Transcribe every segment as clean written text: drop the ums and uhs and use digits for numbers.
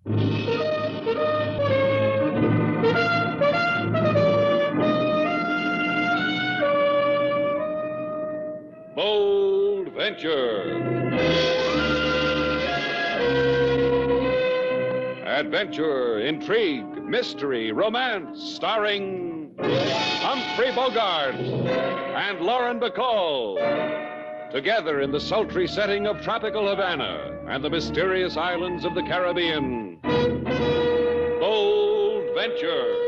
Bold Venture. Adventure, intrigue, mystery, romance, starring Humphrey Bogart and Lauren Bacall. Together in the sultry setting of tropical Havana and the mysterious islands of the Caribbean. Bold Venture.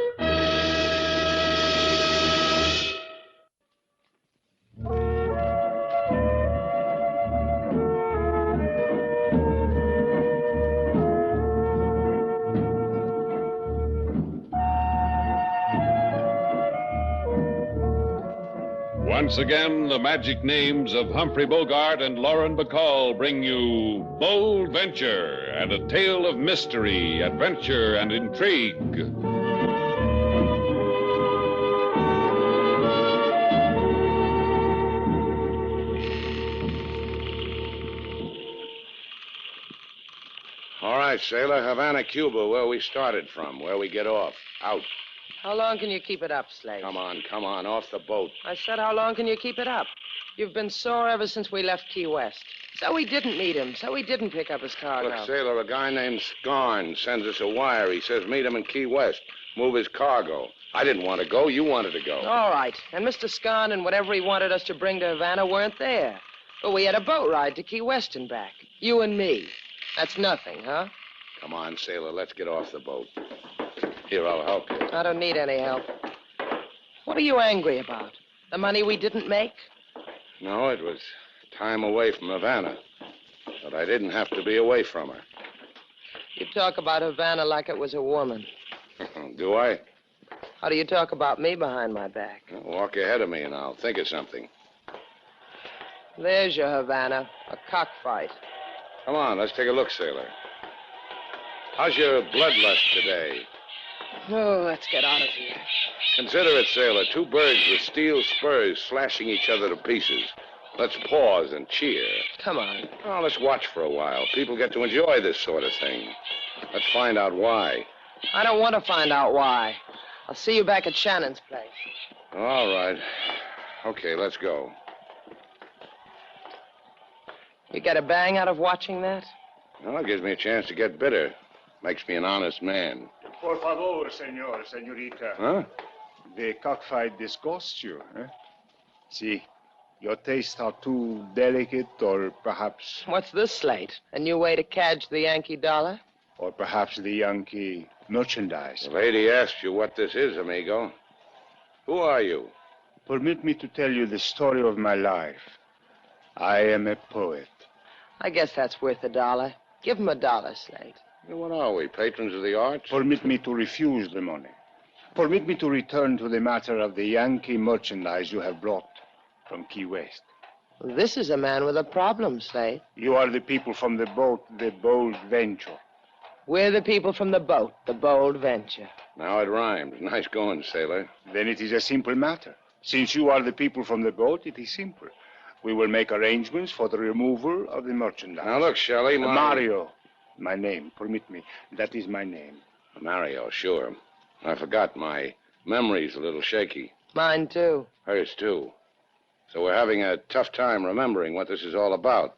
Once again, the magic names of Humphrey Bogart and Lauren Bacall bring you Bold Venture and a tale of mystery, adventure, and intrigue. All right, Sailor. Havana, Cuba, where we started from, where we get off. Out. How long can you keep it up, Slate? Come on, off the boat. I said, how long can you keep it up? You've been sore ever since we left Key West. So we didn't meet him. So he didn't pick up his cargo. Look, Sailor, a guy named Scarn sends us a wire. He says meet him in Key West. Move his cargo. I didn't want to go. You wanted to go. All right. And Mr. Scarn and whatever he wanted us to bring to Havana weren't there. But we had a boat ride to Key West and back. You and me. That's nothing, huh? Come on, Sailor. Let's get off the boat. Here, I'll help you. I don't need any help. What are you angry about? The money we didn't make? No, it was time away from Havana. But I didn't have to be away from her. You talk about Havana like it was a woman. Do I? How do you talk about me behind my back? Well, walk ahead of me and I'll think of something. There's your Havana, a cockfight. Come on, let's take a look, Sailor. How's your bloodlust today? Oh, let's get out of here. Consider it, Sailor. Two birds with steel spurs slashing each other to pieces. Let's pause and cheer. Come on. Oh, let's watch for a while. People get to enjoy this sort of thing. Let's find out why. I don't want to find out why. I'll see you back at Shannon's place. All right. Okay, let's go. You get a bang out of watching that? Well, it gives me a chance to get bitter. Makes me an honest man. Por favor, senorita. Huh? The cockfight disgusts you, eh? See, your tastes are too delicate, or perhaps... What's this, Slate? A new way to cadge the Yankee dollar? Or perhaps the Yankee merchandise. The lady asked you what this is, amigo. Who are you? Permit me to tell you the story of my life. I am a poet. I guess that's worth $1. Give him $1, Slate. What are we, patrons of the arts? Permit me to refuse the money. Permit me to return to the matter of the Yankee merchandise you have brought from Key West. This is a man with a problem, Slate. You are the people from the boat, the Bold Venture. We're the people from the boat, the Bold Venture. Now it rhymes. Nice going, sailor. Then it is a simple matter. Since you are the people from the boat, it is simple. We will make arrangements for the removal of the merchandise. Now look, Shelley, Mario. My name, permit me. That is my name. Mario, sure. I forgot. My memory's a little shaky. Mine, too. Hers, too. So we're having a tough time remembering what this is all about.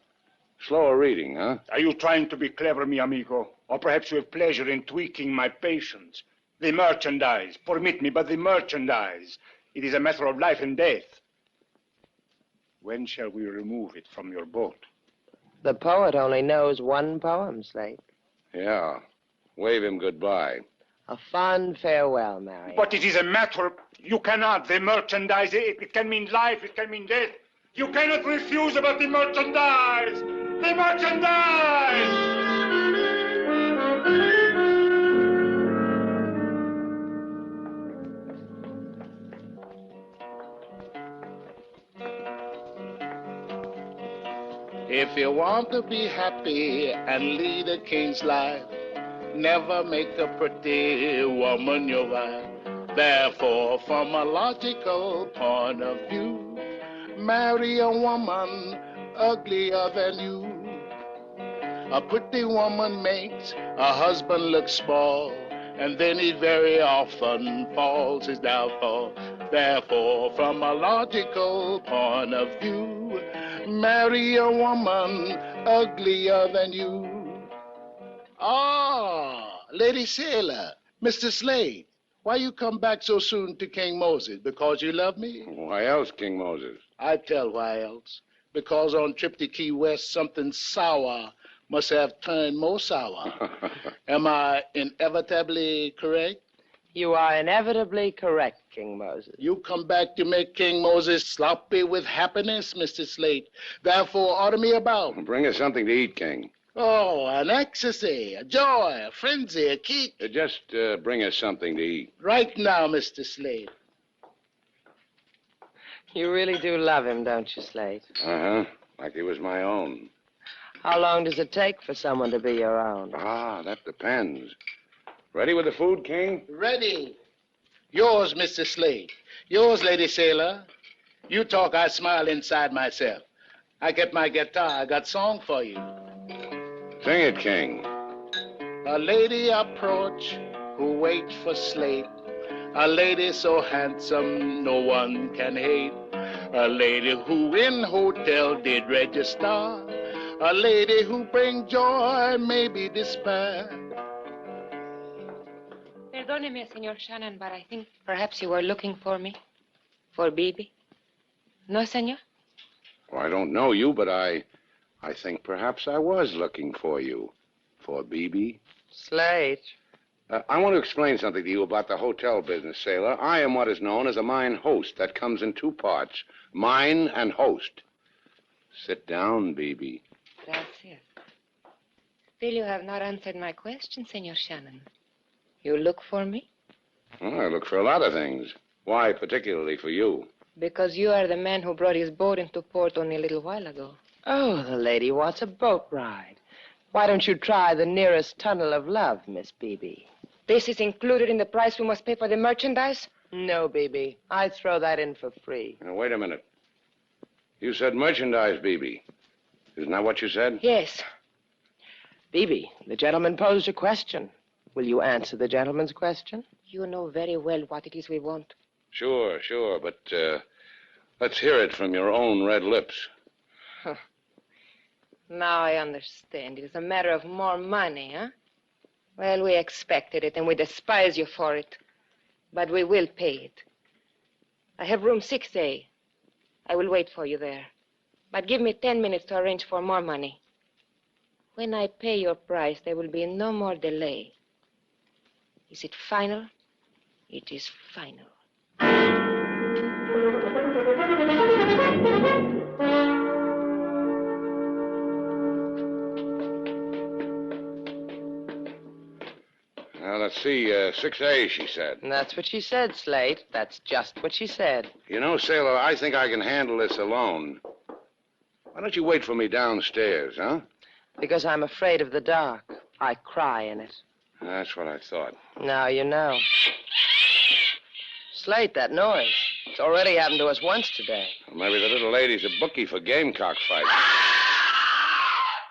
Slower reading, huh? Are you trying to be clever, mi amigo? Or perhaps you have pleasure in tweaking my patience? The merchandise. Permit me, but the merchandise. It is a matter of life and death. When shall we remove it from your boat? The poet only knows one poem, Slate. Yeah. Wave him goodbye. A fond farewell, Marion. But it is a matter... You cannot. The merchandise, it can mean life, it can mean death. You cannot refuse about the merchandise! The merchandise! If you want to be happy and lead a king's life, never make a pretty woman your wife. Therefore, from a logical point of view, marry a woman uglier than you. A pretty woman makes a husband look small, and then he very often falls his downfall. Therefore, from a logical point of view, marry a woman uglier than you. Ah, Lady Sailor, Mr. Slade, why you come back so soon to King Moses? Because you love me? Why else, King Moses? I tell why else. Because on trip to Key West, something sour must have turned more sour. Am I inevitably correct? You are inevitably correct, King Moses. You come back to make King Moses sloppy with happiness, Mr. Slate. Therefore, order me about. Bring us something to eat, King. Oh, an ecstasy, a joy, a frenzy, a kick. Just bring us something to eat. Right now, Mr. Slate. You really do love him, don't you, Slate? Uh-huh. Like he was my own. How long does it take for someone to be your own? Ah, that depends. Ready with the food, King? Ready. Yours, Mr. Slade. Yours, Lady Sailor. You talk, I smile inside myself. I get my guitar, I got song for you. Sing it, King. A lady approach who wait for Slate. A lady so handsome no one can hate. A lady who in hotel did register. A lady who bring joy, maybe despair. Perdóneme, Señor Shannon, but I think perhaps you were looking for me. For Bibi. No, Señor? Well, I don't know you, but I think perhaps I was looking for you. For Bibi. Slate. I want to explain something to you about the hotel business, Sailor. I am what is known as a mine host. That comes in two parts, mine and host. Sit down, Bibi. Gracias. Still, you have not answered my question, Señor Shannon. You look for me? Well, I look for a lot of things. Why particularly for you? Because you are the man who brought his boat into port only a little while ago. Oh, the lady wants a boat ride. Why don't you try the nearest tunnel of love, Miss Bibi? This is included in the price we must pay for the merchandise? No, Bibi. I'd throw that in for free. Now, wait a minute. You said merchandise, Bibi. Isn't that what you said? Yes. Bibi, the gentleman posed a question. Will you answer the gentleman's question? You know very well what it is we want. Sure, but let's hear it from your own red lips. Now I understand. It is a matter of more money, huh? Well, we expected it, and we despise you for it. But we will pay it. I have room 6A. I will wait for you there. But give me 10 minutes to arrange for more money. When I pay your price, there will be no more delay. Is it final? It is final. Now, let's see, 6A, she said. And that's what she said, Slate. That's just what she said. You know, Sailor, I think I can handle this alone. Why don't you wait for me downstairs, huh? Because I'm afraid of the dark. I cry in it. That's what I thought. Now you know. Slate, that noise. It's already happened to us once today. Well, maybe the little lady's a bookie for gamecock fights.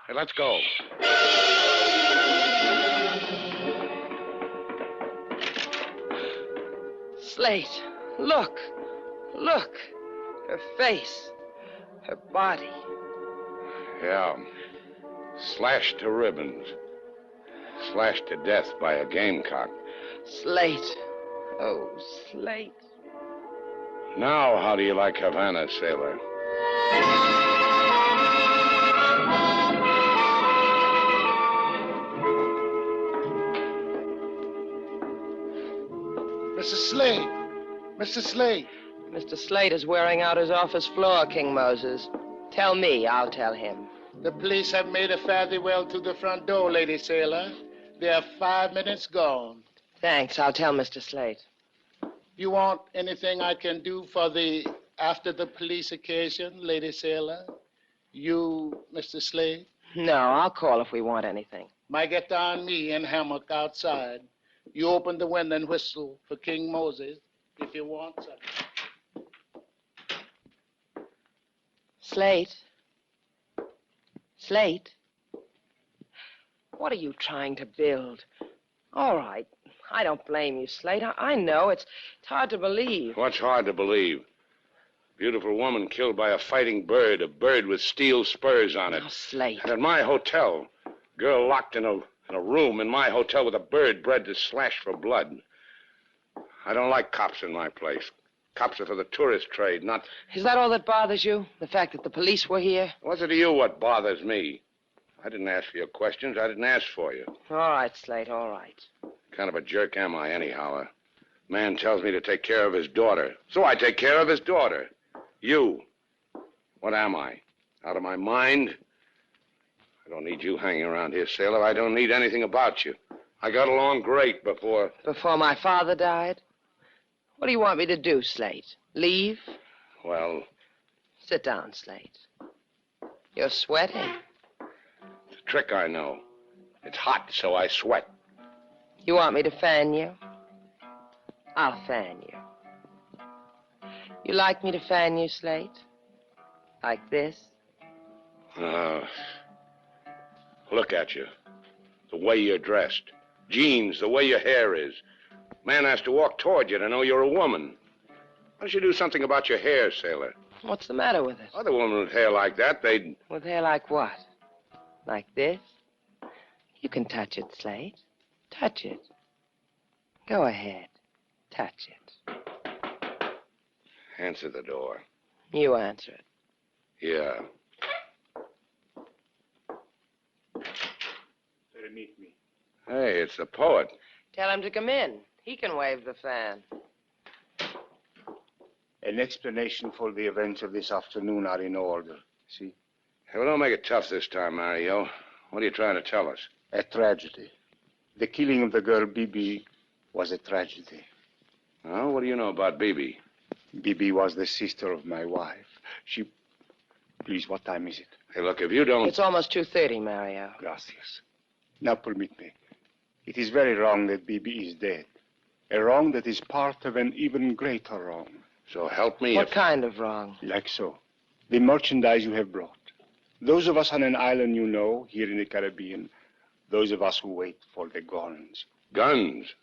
Hey, let's go. Slate, look. Look. Her face. Her body. Yeah. Slashed to ribbons. Slashed to death by a gamecock. Slate. Oh, Slate. Now, how do you like Havana, Sailor? Mr. Slade. Mr. Slade. Mr. Slate is wearing out his office floor, King Moses. Tell me, I'll tell him. The police have made a fare-thee-well to the front door, Lady Sailor. They are 5 minutes gone. Thanks, I'll tell Mr. Slate. You want anything I can do for the after-the-police occasion, Lady Sailor? You, Mr. Slade? No, I'll call if we want anything. Might get down me and hammock outside. You open the window and whistle for King Moses if you want something. Slate? Slate? What are you trying to build? All right. I don't blame you, Slate. I know. It's hard to believe. What's hard to believe? Beautiful woman killed by a fighting bird, a bird with steel spurs on it. Oh, Slate. And at my hotel, girl locked in a room in my hotel with a bird bred to slash for blood. I don't like cops in my place. Cops are for the tourist trade, not... Is that all that bothers you? The fact that the police were here? What's it to you what bothers me? I didn't ask for your questions. I didn't ask for you. All right, Slate, all right. Kind of a jerk am I, anyhow? A man tells me to take care of his daughter. So I take care of his daughter. You. What am I? Out of my mind? I don't need you hanging around here, Sailor. I don't need anything about you. I got along great before... Before my father died? What do you want me to do, Slate? Leave? Well... Sit down, Slate. You're sweating. It's a trick I know. It's hot, so I sweat. You want me to fan you? I'll fan you. You like me to fan you, Slate? Like this? Look at you. The way you're dressed. Jeans, the way your hair is. Man has to walk toward you to know you're a woman. Why don't you do something about your hair, Sailor? What's the matter with it? Other women with hair like that, they'd... With hair like what? Like this? You can touch it, Slate. Touch it. Go ahead. Touch it. Answer the door. You answer it. Yeah. Meet me. Hey, it's the poet. Tell him to come in. He can wave the fan. An explanation for the events of this afternoon are in order. See? Hey, well, don't make it tough this time, Mario. What are you trying to tell us? A tragedy. The killing of the girl Bibi was a tragedy. Oh, what do you know about Bibi? Bibi was the sister of my wife. She... Please, what time is it? Hey, look, if you don't... It's almost 2:30, Mario. Gracias. Now, permit me. It is very wrong that Bibi is dead. A wrong that is part of an even greater wrong. So help me What if... kind of wrong? Like so. The merchandise you have brought. Those of us on an island you know, here in the Caribbean. Those of us who wait for the guns. Guns.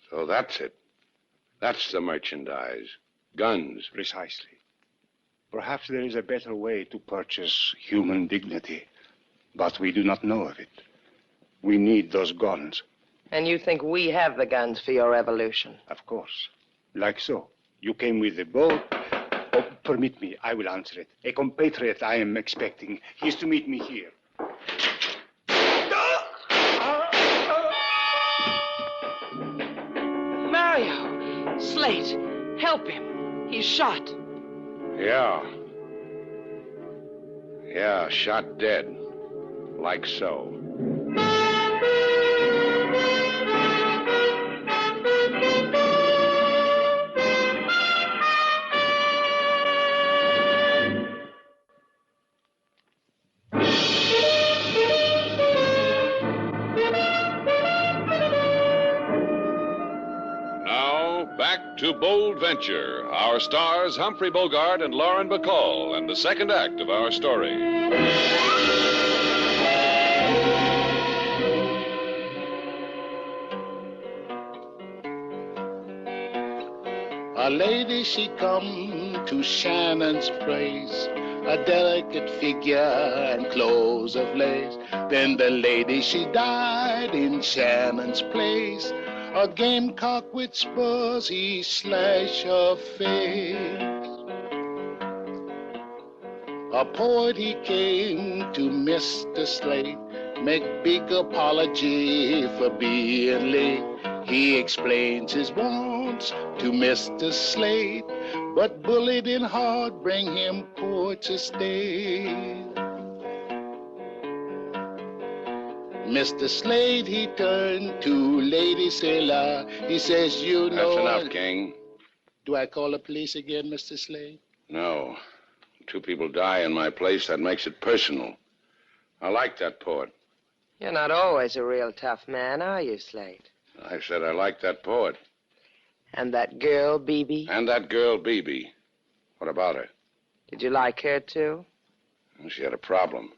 So that's it. That's the merchandise. Guns. Precisely. Perhaps there is a better way to purchase human dignity. But we do not know of it. We need those guns. And you think we have the guns for your revolution? Of course. Like so. You came with the boat. Oh, permit me. I will answer it. A compatriot I am expecting. He is to meet me here. Mario! Slate! Help him. He's shot. Yeah. Yeah, shot dead. Like so. Now, back to Bold Venture. Our stars, Humphrey Bogart and Lauren Bacall, and the second act of our story. A lady, she come to Shannon's place, a delicate figure and clothes of lace. Then the lady, she died in Shannon's place. A gamecock with spurs, he slashed her face. A poet, he came to Mr. Slate, make big apology for being late. He explains his wants to Mr. Slate, but bullied in heart bring him poor to stay. Mr. Slate, he turned to Lady Sailor. He says, you know... That's enough, King. Do I call the police again, Mr. Slate? No. Two people die in my place, that makes it personal. I like that poet. You're not always a real tough man, are you, Slate? I said I like that poet. And that girl, Bibi? And that girl, Bibi. What about her? Did you like her, too? She had a problem.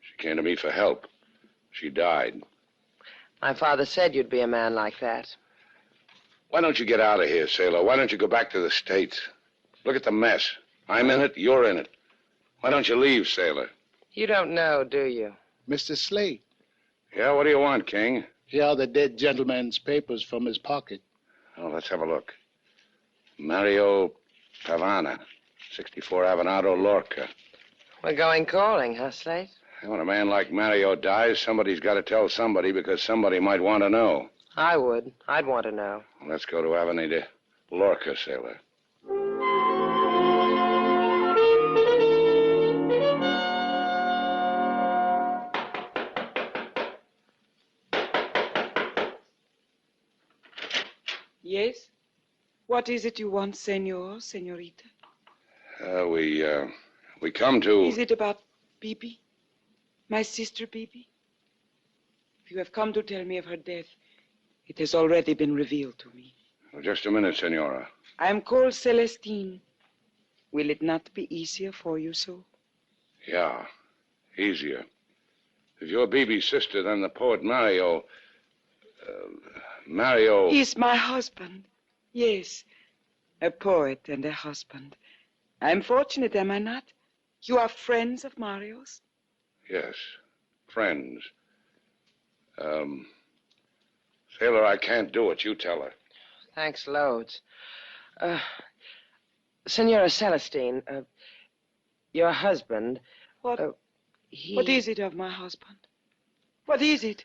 She came to me for help. She died. My father said you'd be a man like that. Why don't you get out of here, Sailor? Why don't you go back to the States? Look at the mess. I'm in it, you're in it. Why don't you leave, Sailor? You don't know, do you? Mr. Slate, Yeah, what do you want, King? here are the dead gentleman's papers from his pocket. Oh, let's have a look. Mario Havana, 64 Avenado, Lorca. We're going calling, huh, Slate? When a man like Mario dies, somebody's got to tell somebody because somebody might want to know. I would. I'd want to know. Let's go to Avenida Lorca, Sailor. Yes? What is it you want, senor, senorita? We come to... Is it about Bibi? My sister Bibi? If you have come to tell me of her death, it has already been revealed to me. Oh, just a minute, Senora. I am called Celestine. Will it not be easier for you so? Yeah, easier. If you're Bibi's sister, then the poet Mario... Mario... He's my husband. Yes, a poet and a husband. I'm fortunate, am I not? You are friends of Mario's? Yes, friends. Sailor, I can't do it. You tell her. Thanks loads. Senora Celestine, your husband... What? He... What is it of my husband? What is it?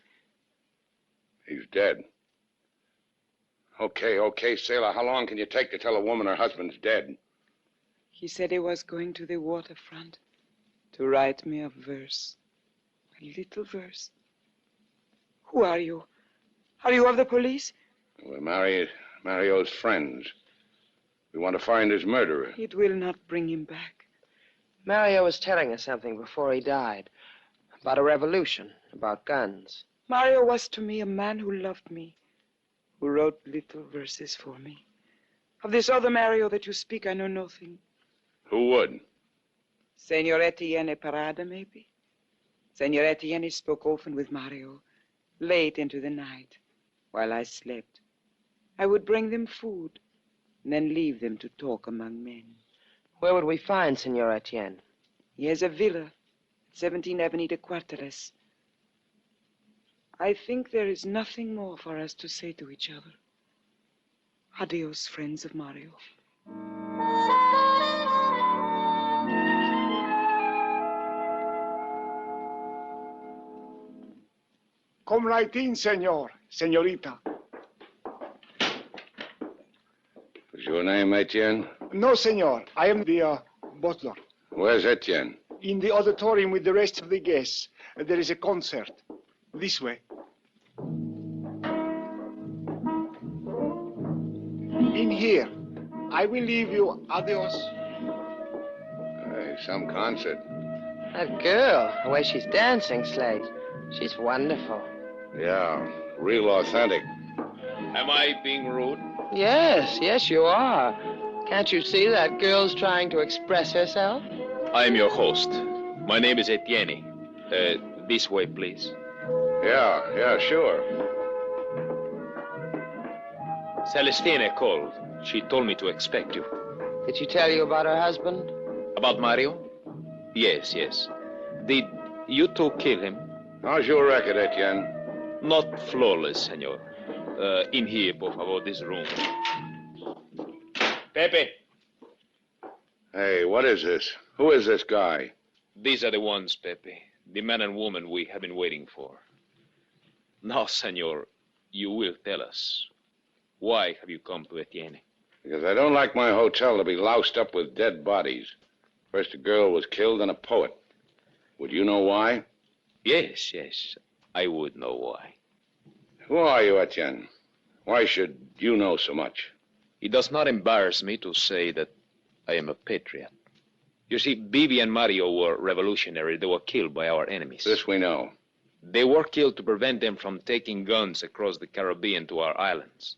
He's dead. Okay, Sailor. How long can you take to tell a woman her husband's dead? He said he was going to the waterfront to write me a verse. A little verse. Who are you? Are you of the police? We're Mario's friends. We want to find his murderer. It will not bring him back. Mario was telling us something before he died. About a revolution, about guns. Mario was to me a man who loved me, who wrote little verses for me. Of this other Mario that you speak, I know nothing. Who would? Senor Etienne Parada, maybe? Senor Etienne spoke often with Mario, late into the night, while I slept. I would bring them food, and then leave them to talk among men. Where would we find Senor Etienne? He has a villa at 17 Avenida Cuarteles. I think there is nothing more for us to say to each other. Adios, friends of Mario. Come right in, senor, senorita. Is your name Etienne? No, senor. I am the butler. Where's Etienne? In the auditorium with the rest of the guests. There is a concert. This way. In here. I will leave you. Adios. Hey, some concert. That girl, the way she's dancing, Slate. She's wonderful. Yeah, real authentic. Am I being rude? Yes, you are. Can't you see that girl's trying to express herself? I am your host. My name is Etienne. This way, please. Yeah, sure. Celestine called. She told me to expect you. Did she tell you about her husband? About Mario? Yes. Did you two kill him? How's your record, Etienne? Not flawless, senor. In here, por favor, this room. Pepe. Hey, what is this? Who is this guy? These are the ones, Pepe. The man and woman we have been waiting for. Now, senor, you will tell us. Why have you come to Etienne? Because I don't like my hotel to be loused up with dead bodies. First a girl was killed, then a poet. Would you know why? Yes. I would know why. Who are you, Etienne? Why should you know so much? It does not embarrass me to say that I am a patriot. You see, Bibi and Mario were revolutionaries. They were killed by our enemies. This we know. They were killed to prevent them from taking guns across the Caribbean to our islands.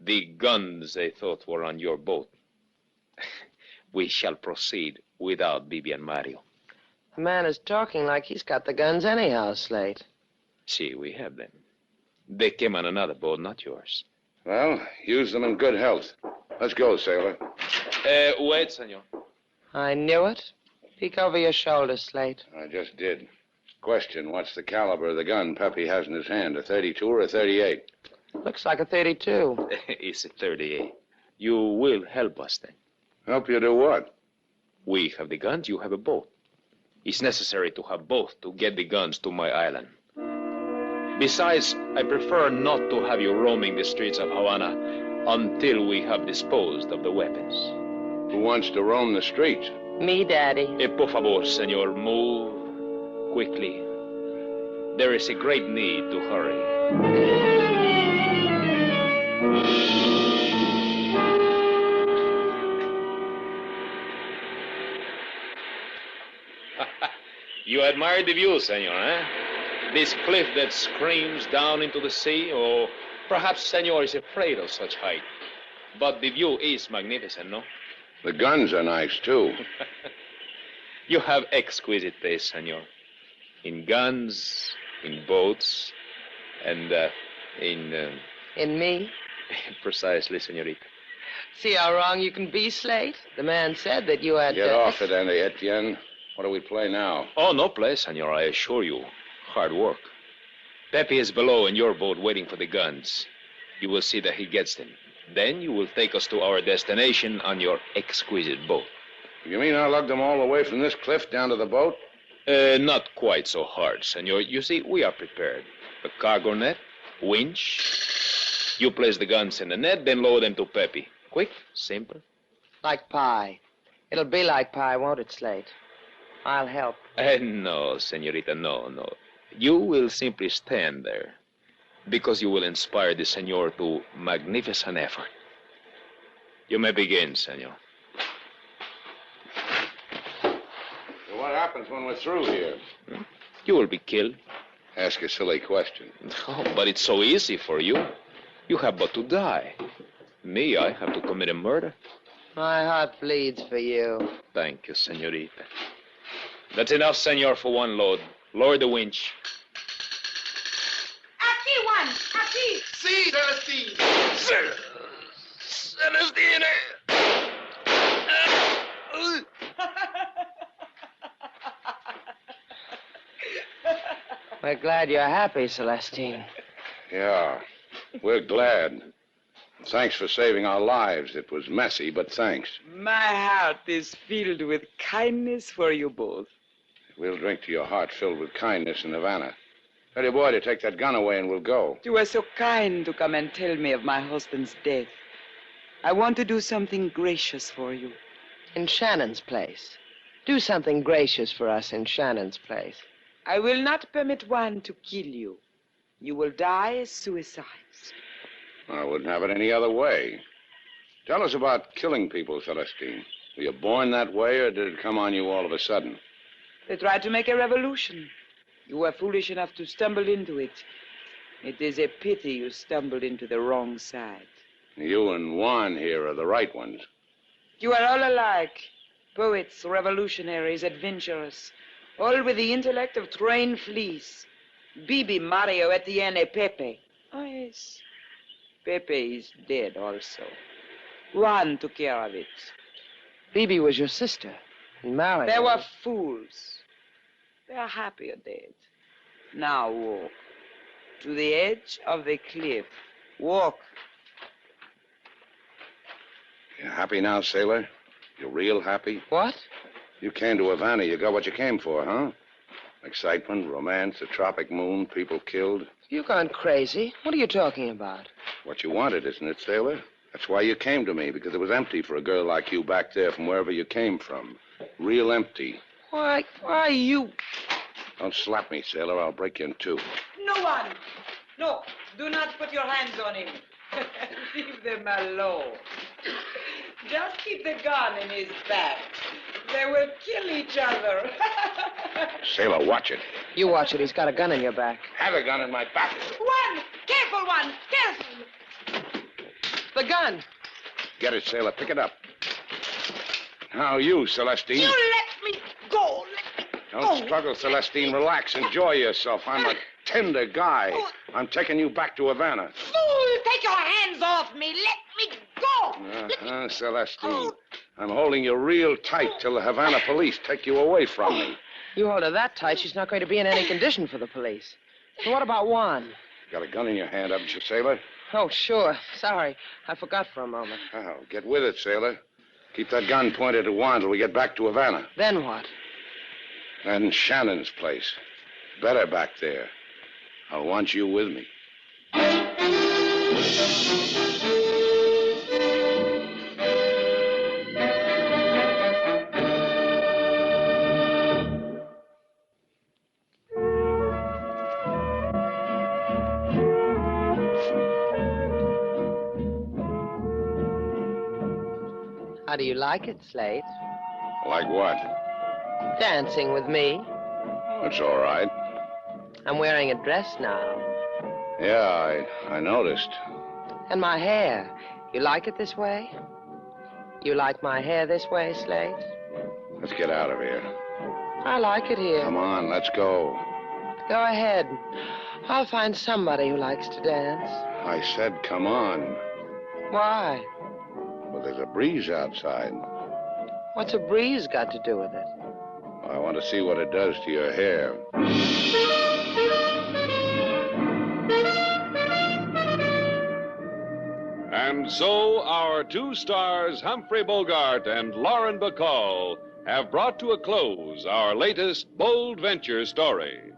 The guns they thought were on your boat. We shall proceed without Bibi and Mario. The man is talking like he's got the guns anyhow, Slate. See, we have them. They came on another boat, not yours. Well, use them in good health. Let's go, sailor. Wait, senor. I knew it. Peek over your shoulder, Slate. I just did. Question, what's the caliber of the gun Pepe has in his hand, a 32 or a 38? Looks like a 32. It's a 38. You will help us then. Help you do what? We have the guns, you have a boat. It's necessary to have both to get the guns to my island. Besides, I prefer not to have you roaming the streets of Havana until we have disposed of the weapons. Who wants to roam the streets? Me, Daddy. Por favor, senor, move quickly. There is a great need to hurry. You admire the view, senor, eh? This cliff that screams down into the sea, or perhaps senor is afraid of such height. But the view is magnificent, no? The guns are nice, too. You have exquisite taste, senor. In guns, in boats, and In me? Precisely, senorita. See how wrong you can be, Slate? The man said that you had... Get off it, Andy Etienne. What do we play now? Oh, no play, senor, I assure you. Hard work. Pepe is below in your boat waiting for the guns. You will see that he gets them. Then you will take us to our destination on your exquisite boat. You mean I lug them all the way from this cliff down to the boat? Not quite so hard, senor. You see, we are prepared. A cargo net, winch. You place the guns in the net, then lower them to Pepe. Quick, simple. Like pie. It'll be like pie, won't it, Slate? I'll help. No, senorita, no. You will simply stand there because you will inspire the senor to magnificent effort. You may begin, senor. So what happens when we're through here? You will be killed. Ask a silly question. Oh, but it's so easy for you. You have but to die. Me, I have to commit a murder. My heart bleeds for you. Thank you, senorita. That's enough, senor, for one load. Lower the winch. Aquí, Juan. Aquí. See, Celestine. Celestine! We're glad you're happy, Celestine. Yeah, we're glad. Thanks for saving our lives. It was messy, but thanks. My heart is filled with kindness for you both. We'll drink to your heart filled with kindness in Havana. Tell your boy to take that gun away and we'll go. You were so kind to come and tell me of my husband's death. I want to do something gracious for you. In Shannon's place. Do something gracious for us in Shannon's place. I will not permit one to kill you. You will die as suicides. I wouldn't have it any other way. Tell us about killing people, Celestine. Were you born that way, or did it come on you all of a sudden? They tried to make a revolution. You were foolish enough to stumble into it. It is a pity you stumbled into the wrong side. You and Juan here are the right ones. You are all alike. Poets, revolutionaries, adventurers. All with the intellect of trained fleas. Bibi, Mario, Etienne, Pepe. Oh, yes. Pepe is dead also. Juan took care of it. Bibi was your sister. And Mario... They were fools. They are happier dead. Now walk. To the edge of the cliff. Walk. You happy now, sailor? You real happy? What? You came to Havana. You got what you came for, huh? Excitement, romance, a tropic moon, people killed. You've gone crazy. What are you talking about? What you wanted, isn't it, sailor? That's why you came to me, because it was empty for a girl like you back there from wherever you came from. Real empty. Why you... Don't slap me, sailor. I'll break you in two. No one. No, do not put your hands on him. Leave them alone. Just keep the gun in his back. They will kill each other. Sailor, watch it. You watch it. He's got a gun in your back. Have a gun in my back. One. Careful, one. Careful. The gun. Get it, sailor. Pick it up. Now you, Celestine. You let me go. Let me Don't struggle, Celestine. Relax. Enjoy yourself. I'm a tender guy. I'm taking you back to Havana. Fool! Take your hands off me. Let me go. Celestine, I'm holding you real tight till the Havana police take you away from me. You hold her that tight, she's not going to be in any condition for the police. So what about Juan? Got a gun in your hand, haven't you, Sailor? Oh, sure. Sorry. I forgot for a moment. Oh, get with it, Sailor. Keep that gun pointed at Juan till we get back to Havana. Then what? And Shannon's place. Better back there. I want you with me. How do you like it, Slate? Like what? Dancing with me. That's all right. I'm wearing a dress now. Yeah, I noticed. And my hair. You like it this way? You like my hair this way, Slate? Let's get out of here. I like it here. Come on, let's go. Go ahead. I'll find somebody who likes to dance. I said come on. Why? Well, there's a breeze outside. What's a breeze got to do with it? I want to see what it does to your hair. And so our two stars, Humphrey Bogart and Lauren Bacall, have brought to a close our latest bold venture story.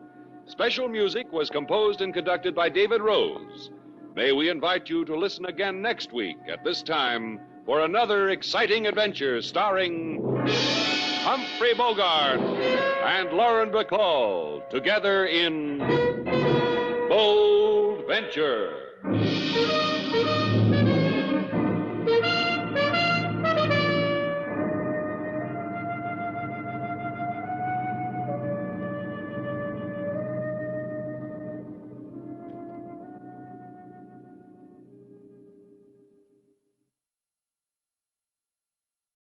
Special music was composed and conducted by David Rose. May we invite you to listen again next week at this time for another exciting adventure starring Humphrey Bogart and Lauren Bacall together in Bold Venture.